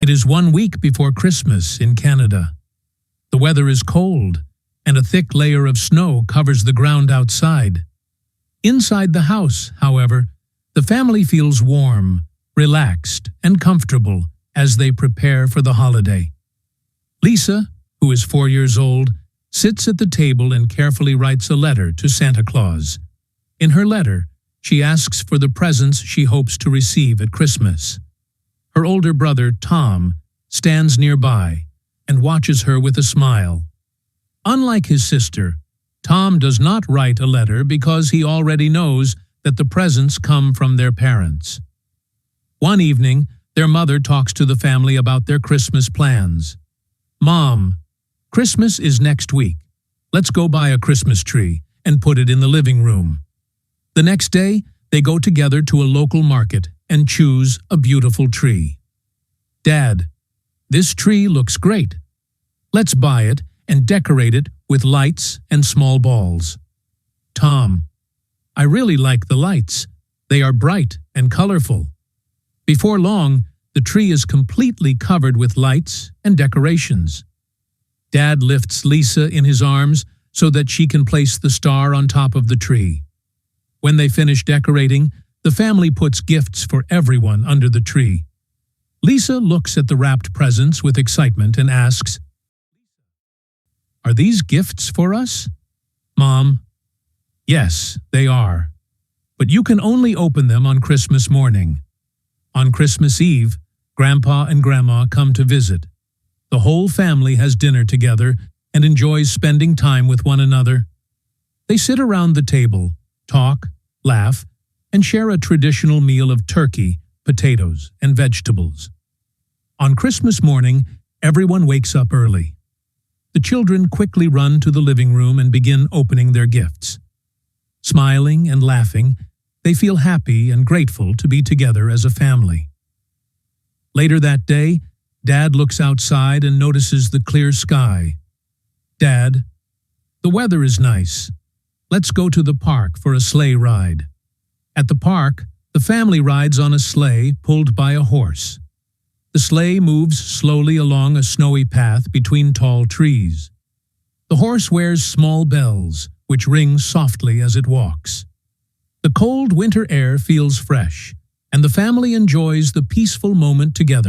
It is 1 week before Christmas in Canada. The weather is cold, and a thick layer of snow covers the ground outside. Inside the house, however, the family feels warm, relaxed, and comfortable as they prepare for the holiday. Lisa, who is 4 years old, sits at the table and carefully writes a letter to Santa Claus. In her letter, she asks for the presents she hopes to receive at Christmas. Her older brother, Tom, stands nearby and watches her with a smile. Unlike his sister, Tom does not write a letter because he already knows that the presents come from their parents. One evening, their mother talks to the family about their Christmas plans. "Mom, Christmas is next week. Let's go buy a Christmas tree and put it in the living room." The next day, they go together to a local market and choose a beautiful tree. "Dad, this tree looks great. Let's buy it and decorate it with lights and small balls." "Tom, I really like the lights. They are bright and colorful." Before long, the tree is completely covered with lights and decorations. Dad lifts Lisa in his arms so that she can place the star on top of the tree. When they finish decorating, the family puts gifts for everyone under the tree. Lisa looks at the wrapped presents with excitement and asks, "Are these gifts for us?" "Mom, yes, they are. But you can only open them on Christmas morning. On Christmas Eve, Grandpa and Grandma come to visit. The whole family has dinner together and enjoys spending time with one another. They sit around the table, talk, laugh, and share a traditional meal of turkey, potatoes, and vegetables. On Christmas morning, everyone wakes up early. The children quickly run to the living room and begin opening their gifts. Smiling and laughing, they feel happy and grateful to be together as a family. Later that day, Dad looks outside and notices the clear sky. "Dad, the weather is nice. Let's go to the park for a sleigh ride." At the park, the family rides on a sleigh pulled by a horse. The sleigh moves slowly along a snowy path between tall trees. The horse wears small bells, which ring softly as it walks. The cold winter air feels fresh, and the family enjoys the peaceful moment together.